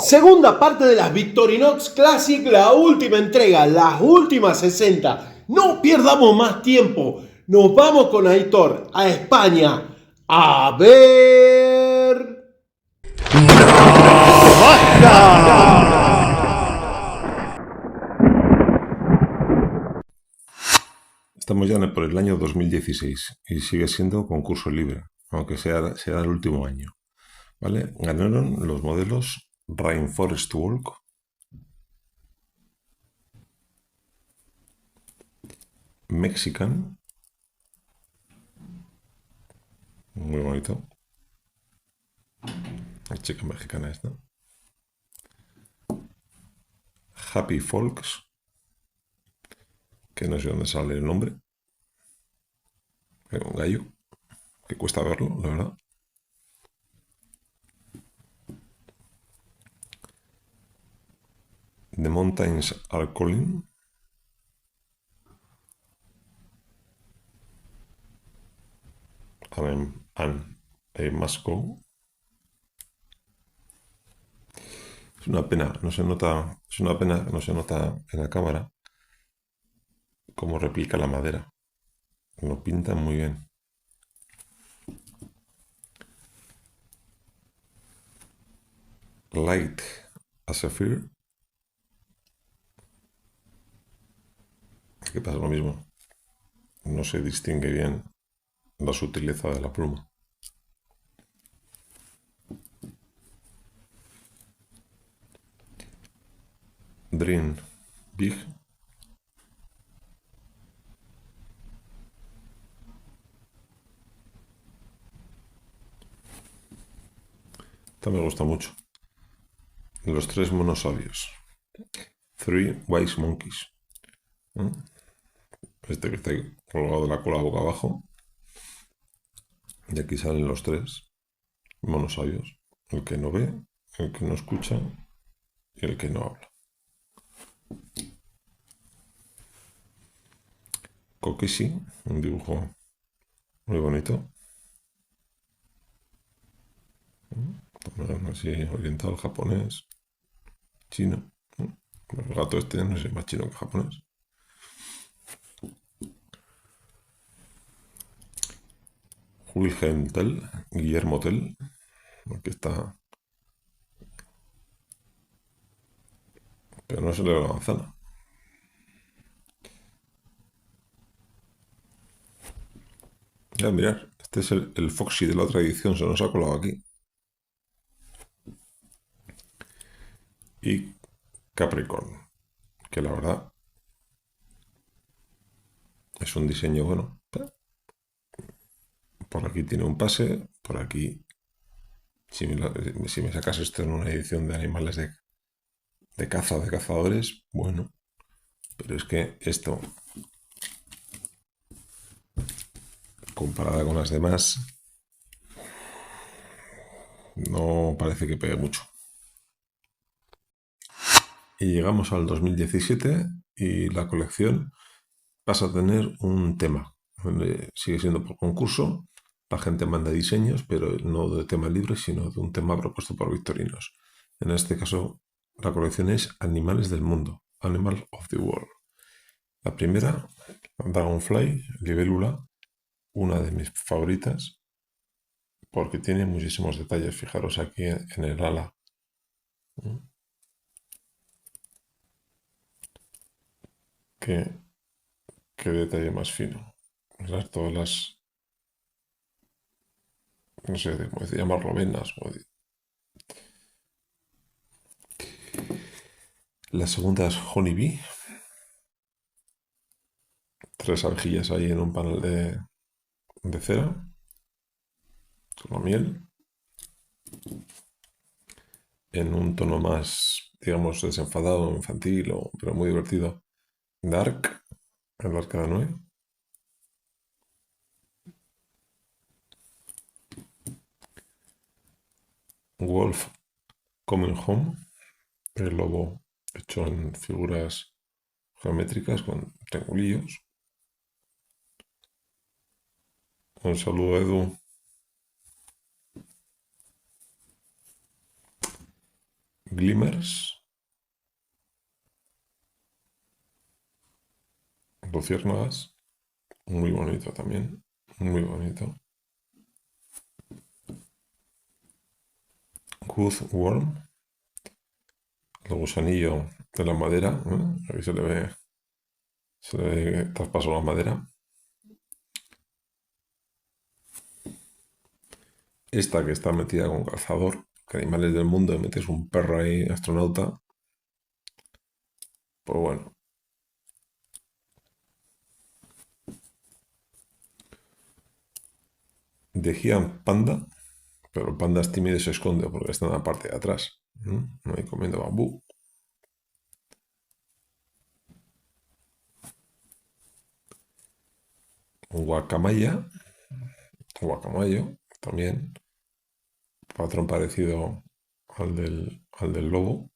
Segunda parte de las Victorinox Classic, la última entrega, las últimas 60. No perdamos más tiempo. Nos vamos con Aitor a España. A ver. Estamos ya por el año 2016 y sigue siendo concurso libre, aunque sea el último año. ¿Vale? Ganaron los modelos Rainforest Walk, Mexican, muy bonito, la chica mexicana esta, Happy Folks, que no sé dónde sale el nombre, un gallo, que cuesta verlo, la verdad. The Mountains Are Calling, and I Must Go. Es una pena, no se nota, es una pena que no se nota en la cámara cómo replica la madera. Lo pintan muy bien. Light as a Fear. Que pasa lo mismo. No se distingue bien la sutileza de la pluma. Dream Big. Esta me gusta mucho. Los tres monos sabios. Three Wise Monkeys. Este que está ahí colgado de la cola boca abajo. Y aquí salen los tres monos sabios. El que no ve, el que no escucha y el que no habla. Kokishi, un dibujo muy bonito. Así oriental, japonés, chino. El gato este no sé, más chino que japonés. Wilhelm Tell, Guillermo Tell. Aquí está. Pero no se le ve la manzana. Ya, mirad, este es el Foxy de la otra edición, se nos ha colado aquí. Y Capricorn, que la verdad es un diseño bueno. Por aquí tiene un pase, por aquí, si me sacas esto en una edición de animales de caza, de cazadores, bueno, pero es que esto, comparada con las demás, no parece que pegue mucho. Y llegamos al 2017 y la colección pasa a tener un tema. Sigue siendo por concurso, la gente manda diseños, pero no de tema libre, sino de un tema propuesto por Victorinos. En este caso, la colección es Animales del Mundo, Animal of the World. La primera, Dragonfly, libélula, una de mis favoritas, porque tiene muchísimos detalles. Fijaros aquí en el ala. Qué detalle más fino. Todas las, no sé cómo llamarlo, venas. La segunda es Honeybee. Tres argillas ahí en un panel de cera. Con la miel. En un tono más, digamos, desenfadado, infantil, pero muy divertido. Dark, el arca de Noé. Wolf Coming Home, el lobo hecho en figuras geométricas con triangulillos. Un saludo a Edu. Glimmers, luciérnagas, muy bonito también, muy bonito. Good Worm, el gusanillo de la madera, ¿eh? Aquí se le ve traspaso la madera. Esta que está metida con calzador, que animales del mundo, y metes un perro ahí, astronauta. Pues bueno. De Giant Panda, pero el panda es tímido y se esconde porque está en la parte de atrás. No hay comiendo bambú. Guacamaya, guacamayo, también. Patrón parecido al del lobo.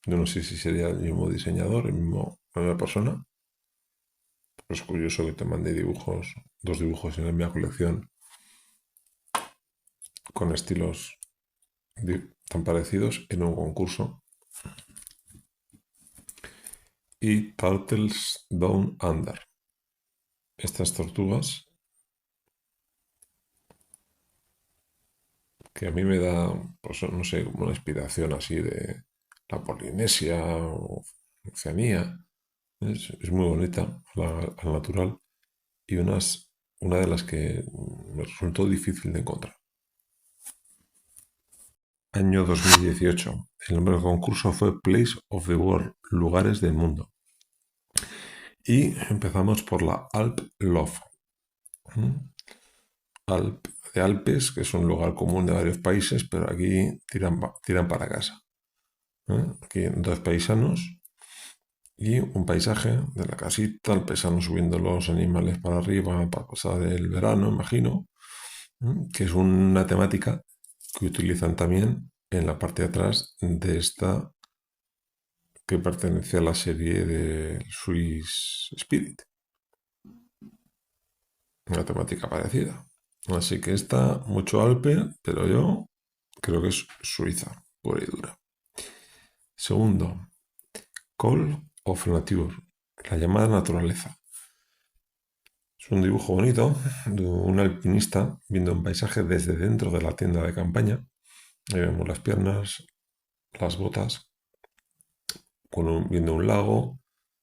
Yo no sé si sería el mismo diseñador, la misma persona. Pero es curioso que te mande dibujos, dos dibujos en la misma colección, con estilos tan parecidos en un concurso. Y Turtles Down Under. Estas tortugas que a mí me da, pues no sé, como una inspiración así de la Polinesia o Oceanía. Es muy bonita al natural y una de las que me resultó difícil de encontrar. Año 2018. El nombre del concurso fue Place of the World, lugares del mundo. Y empezamos por la Alp Love. De Alpes, que es un lugar común de varios países, pero aquí tiran para casa. Aquí dos paisanos y un paisaje de la casita, el paisano subiendo los animales para arriba para pasar el verano, imagino, que es una temática que utilizan también en la parte de atrás de esta que pertenece a la serie de Swiss Spirit. Una temática parecida. Así que esta, mucho Alpe, pero yo creo que es Suiza, pura y dura. Segundo, Call of Nature, la llamada naturaleza. Es un dibujo bonito de un alpinista viendo un paisaje desde dentro de la tienda de campaña. Ahí vemos las piernas, las botas, viendo un lago.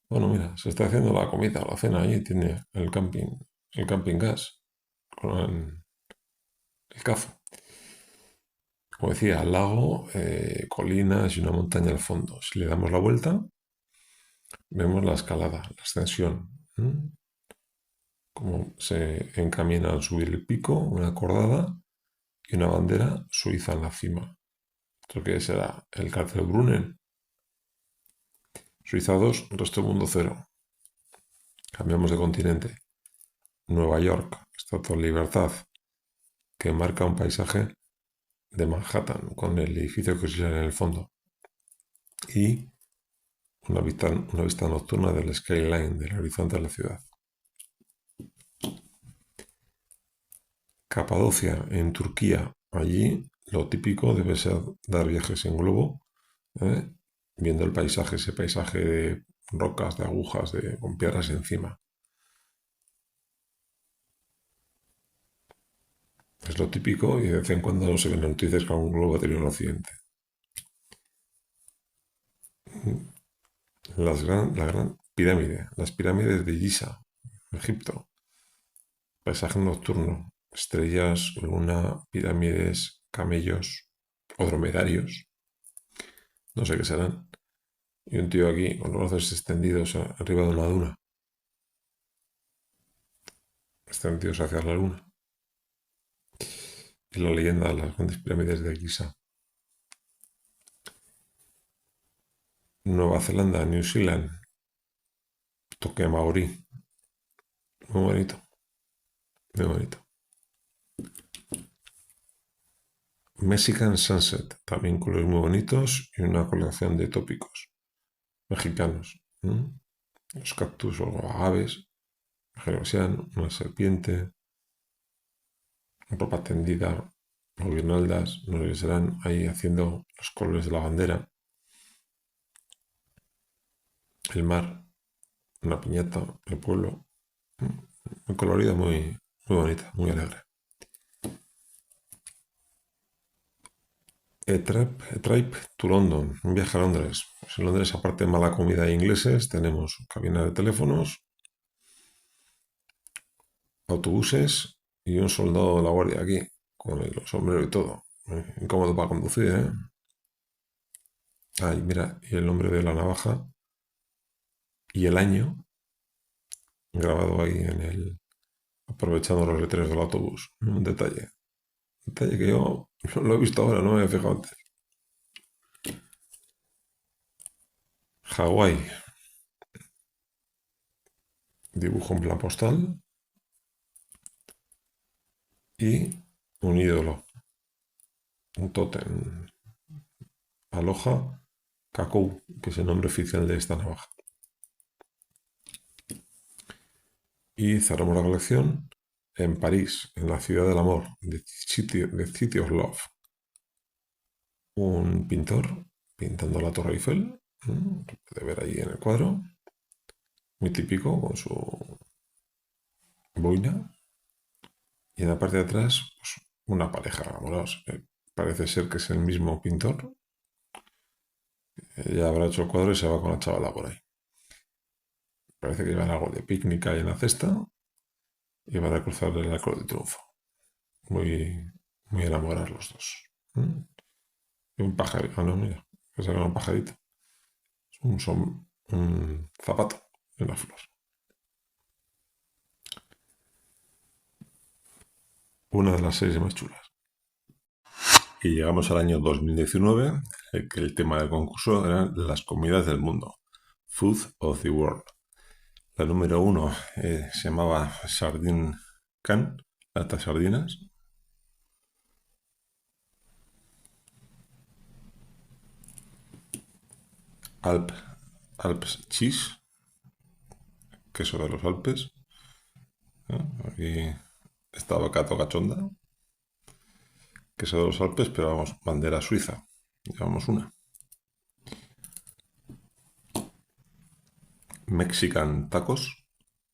Bueno, mira, se está haciendo la comida, la cena ahí, tiene el camping gas, con el café. Como decía, al lago, colinas y una montaña al fondo. Si le damos la vuelta, vemos la escalada, la ascensión. Cómo se encamina al subir el pico, una cordada y una bandera suiza en la cima. ¿Esto qué será? El Brunnen. Suiza 2, resto del mundo 0. Cambiamos de continente. Nueva York, Estatua de Libertad, que marca un paisaje de Manhattan, con el edificio que se en el fondo. Y una vista nocturna del skyline, del horizonte de la ciudad. Capadocia, en Turquía. Allí lo típico debe ser dar viajes en globo, viendo el paisaje, ese paisaje de rocas, de agujas, con piedras encima. Es lo típico y de vez en cuando no se ven noticias que algún globo ha tenido un accidente. La gran pirámide, las pirámides de Giza, Egipto. Paisaje nocturno, estrellas, luna, pirámides, camellos o dromedarios. No sé qué serán. Y un tío aquí con los brazos extendidos arriba de una duna. Extendidos hacia la luna. Y la leyenda de las grandes pirámides de Giza. Nueva Zelanda, New Zealand. Toque maorí. Muy bonito. Muy bonito. Mexican Sunset. También colores muy bonitos y una colección de tópicos mexicanos. Los cactus o agaves. Imagino que sean una serpiente. Ropa tendida o guirnaldas, no sé qué serán, ahí haciendo los colores de la bandera. el mar, una piñata, el pueblo. Muy colorida, muy bonita, muy alegre. A Trip to London, un viaje a Londres. Pues en Londres, aparte de mala comida e ingleses, tenemos cabina de teléfonos, autobuses y un soldado de la guardia aquí, con el sombrero y todo. Incómodo para conducir, ¿eh? Ay, mira, y el nombre de la navaja y el año grabado ahí aprovechando los letreros del autobús. Un detalle. Detalle que yo lo he visto ahora, no me había fijado antes. Hawái, dibujo en plan postal y un ídolo, un tótem. Aloha Kakou, que es el nombre oficial de esta navaja. Y cerramos la colección en París, en la ciudad del amor, City of Love. Un pintor pintando la Torre Eiffel, que puede ver ahí en el cuadro, muy típico con su boina. Y en la parte de atrás, pues, una pareja amorosa. Parece ser que es el mismo pintor. Ya habrá hecho el cuadro y se va con la chavala por ahí. Parece que llevan algo de picnic ahí en la cesta y van a cruzar el Arco de Triunfo. Muy, muy enamorados los dos. Y un pajarito. Ah, no, mira. Que era un pajarito. Un zapato en la flor. Una de las series más chulas. Y llegamos al año 2019, que el tema del concurso eran las comidas del mundo. Food of the World. La número 1 se llamaba Sardine Can, latas sardinas. Alps Cheese, queso de los Alpes. Aquí está Bacato Cachonda, queso de los Alpes, pero vamos, bandera suiza. Llevamos una. Mexican Tacos.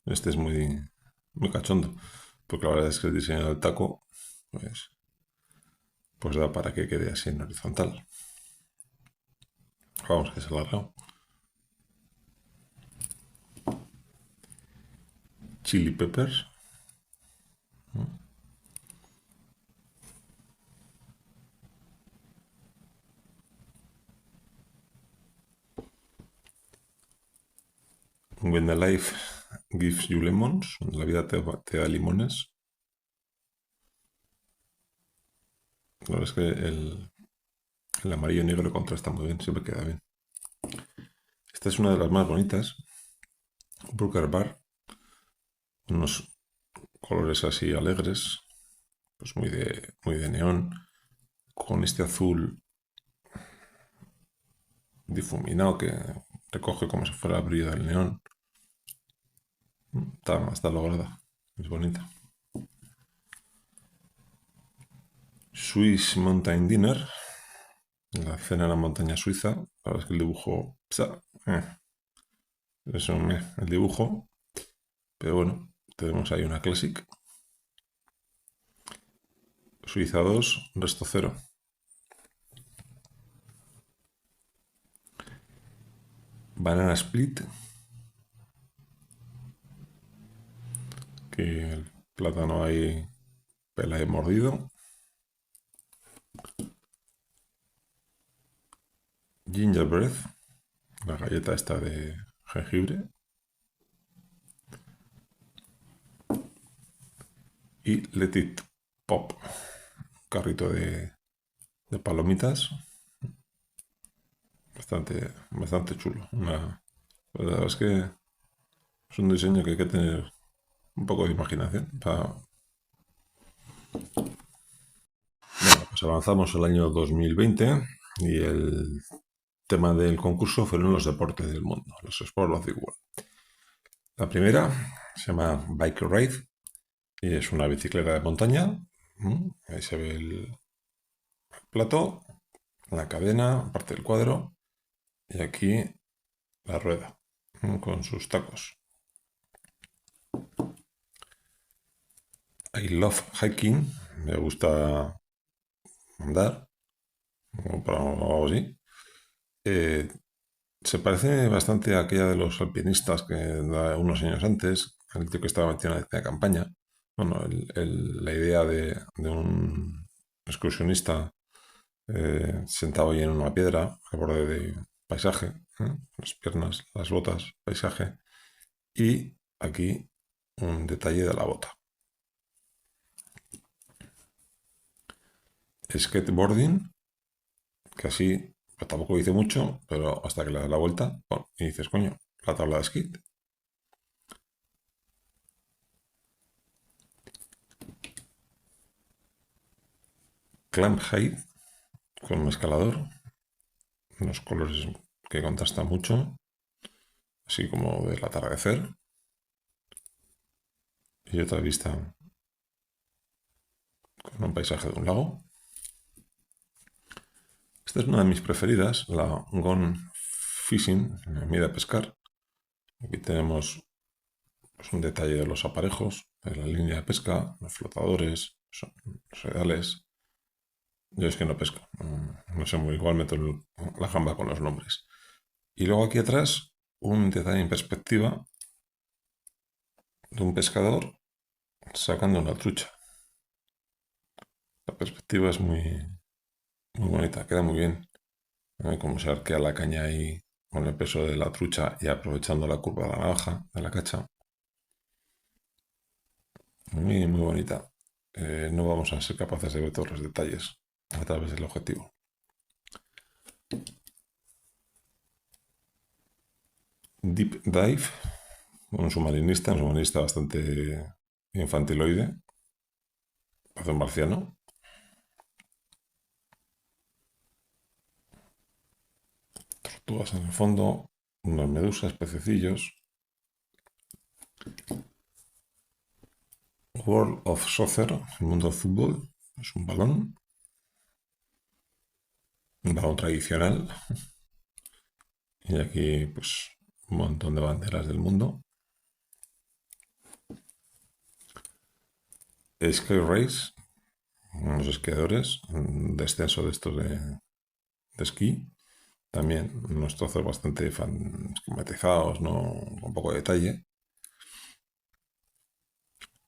Este es muy cachondo, porque la verdad es que el diseño del taco, pues da para que quede así en horizontal. Vamos, que se alargado. Chili peppers. When the life gives you lemons. La vida te da limones. La verdad es que el amarillo y negro contrasta muy bien, siempre queda bien. Esta es una de las más bonitas. Burger Bar. Unos colores así alegres, pues muy de neón, con este azul difuminado que recoge como si fuera el brillo del neón. Está lograda, es bonita. Swiss Mountain Dinner, la cena en la montaña suiza. La verdad es que el dibujo, el dibujo, pero bueno, tenemos ahí una Classic. Suiza 2, resto 0. Banana Split, que el plátano ahí pela y mordido. Gingerbread, la galleta esta de jengibre. Y Let It Pop, un carrito de palomitas. Bastante chulo. La verdad es que es un diseño que hay que tener un poco de imaginación. Bueno, pues avanzamos al año 2020 y el tema del concurso fueron los deportes del mundo, los Sports of the World. La primera se llama Bike Ride y es una bicicleta de montaña. Ahí se ve el plato, la cadena, parte del cuadro y aquí la rueda. con sus tacos. I love hiking, me gusta andar, o para algo así. Eh, Se parece bastante a aquella de los alpinistas que da unos años antes, el tío que estaba metido en la campaña. Bueno, la idea de un excursionista sentado ahí en una piedra, al borde de paisaje, las piernas, las botas, paisaje, y aquí un detalle de la bota. Skateboarding, que así pues, tampoco dice mucho, pero hasta que le das la vuelta, bueno, y dices, coño, la tabla de esquí. Climb height con un escalador, unos colores que contrastan mucho, así como del atardecer, y otra vista con un paisaje de un lago. Esta es una de mis preferidas, la Gone Fishing, mira a pescar. Aquí tenemos pues, un detalle de los aparejos, de la línea de pesca, los flotadores, los redales. Yo es que no pesco, no sé muy igual meto la jamba con los nombres. Y luego aquí atrás un detalle en perspectiva de un pescador sacando una trucha. La perspectiva es muy bonita, queda muy bien. Como se arquea la caña ahí con el peso de la trucha y aprovechando la curva de la navaja, de la cacha. Muy bonita. No vamos a ser capaces de ver todos los detalles a través del objetivo. Deep Dive, un submarinista bastante infantiloide, hace un marciano. Tortugas en el fondo, unas medusas, pececillos. World of Soccer, el mundo del fútbol, es un balón tradicional. Y aquí, pues, un montón de banderas del mundo. Sky Race, unos esquiadores, un descenso de estos de esquí. También unos trozos bastante esquematizados, ¿no? Con poco detalle.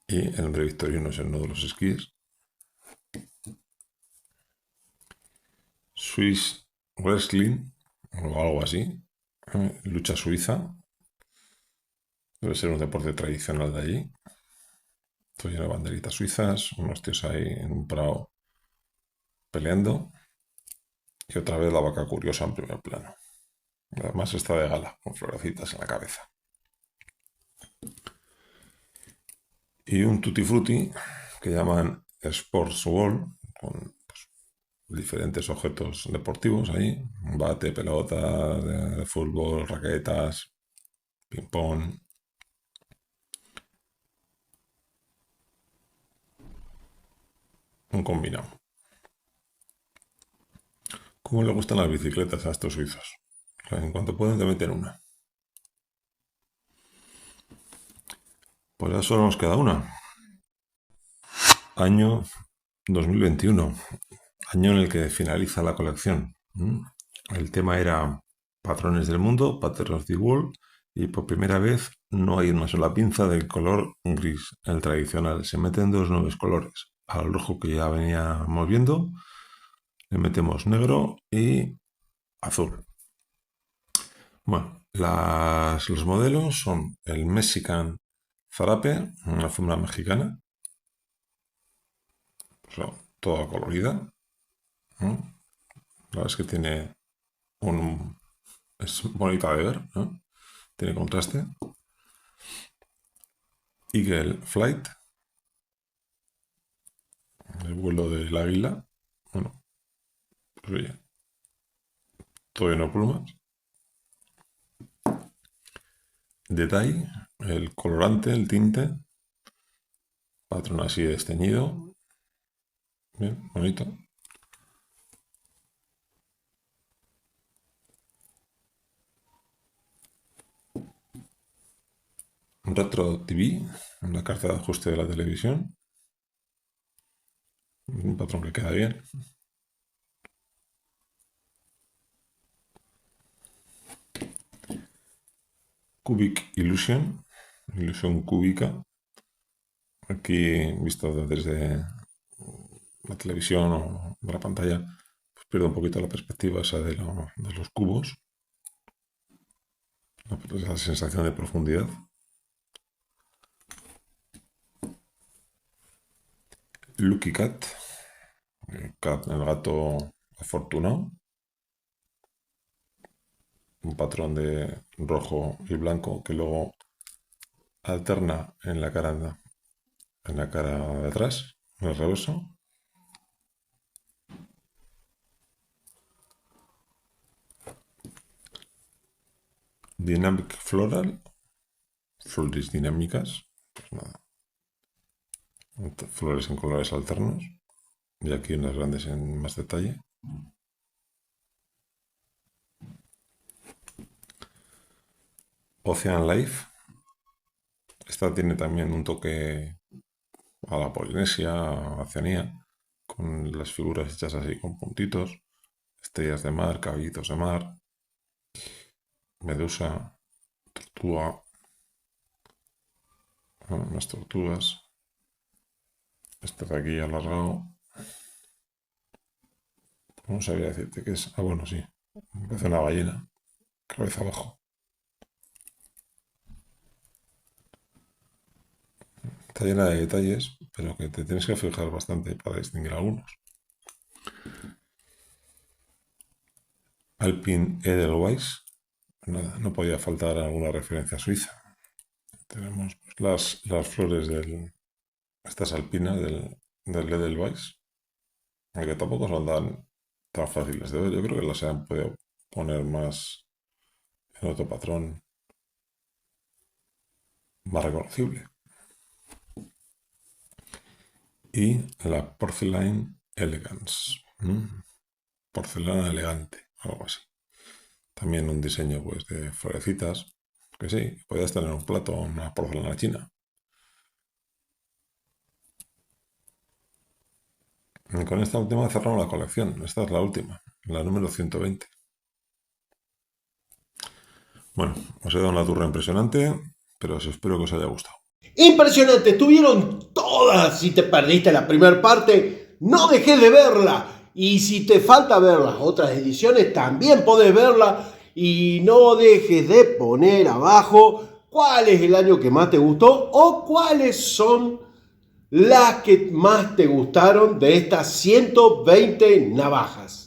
Y el hombre victorino es el nudo de los esquís. Swiss Wrestling, o algo así. Lucha suiza. Debe ser un deporte tradicional de allí. Todo lleno de banderitas suizas, unos tíos ahí en un prado peleando. Y otra vez la vaca curiosa en primer plano. Además está de gala, con florecitas en la cabeza. Y un tutti frutti que llaman Sports Wall, con pues, diferentes objetos deportivos ahí. Un bate, pelota de fútbol, raquetas, ping-pong. Un combinado. ¿Cómo le gustan las bicicletas a estos suizos? En cuanto pueden te meten una. Pues ya solo nos queda una. Año 2021. Año en el que finaliza la colección. El tema era Patrones del Mundo, Patterns of the World, y por primera vez no hay una sola pinza del color gris, el tradicional. Se meten dos nuevos colores. Al rojo que ya veníamos viendo, le metemos negro y azul. Bueno, los modelos son el Mexican Zarape, una alfombra mexicana, toda colorida. La verdad es que tiene es bonita de ver, ¿no? Tiene contraste. Eagle Flight, el vuelo del águila. Bueno, pues oye, todo lleno de plumas. Detalle, el colorante, el tinte, patrón así desteñido. Bien, bonito. Retro TV, la carta de ajuste de la televisión. Un patrón que queda bien. Cubic Illusion, ilusión cúbica. Aquí, visto desde la televisión o de la pantalla, pues pierde un poquito la perspectiva esa de los cubos, la sensación de profundidad. Lucky Cat, el gato afortunado. Un patrón de rojo y blanco que luego alterna en la cara de atrás, en el reverso. Dynamic Floral, flores dinámicas, pues nada, flores en colores alternos, y aquí unas grandes en más detalle. Ocean Life, esta tiene también un toque a la Polinesia, a Oceanía, con las figuras hechas así con puntitos, estrellas de mar, caballitos de mar, medusa, tortuga, unas tortugas, este de aquí alargado, no sabía decirte qué es, bueno, sí, parece una ballena, cabeza abajo. Está llena de detalles, pero que te tienes que fijar bastante para distinguir algunos. Alpine Edelweiss, nada, no podía faltar alguna referencia suiza. Tenemos las flores estas alpinas del Edelweiss, aunque tampoco son tan fáciles de ver. Yo creo que las han podido poner más en otro patrón más reconocible. Y la Porcelain Elegance, porcelana elegante, algo así. También un diseño pues de florecitas, que sí, podías tener un plato o una porcelana china. Y con esta última cerramos la colección. Esta es la última, la número 120. Bueno, os he dado una turra impresionante, pero espero que os haya gustado. Impresionante, estuvieron todas. Si te perdiste la primera parte, no dejes de verla. Y si te falta ver las otras ediciones, también podés verla. Y no dejes de poner abajo cuál es el año que más te gustó o cuáles son las que más te gustaron de estas 120 navajas.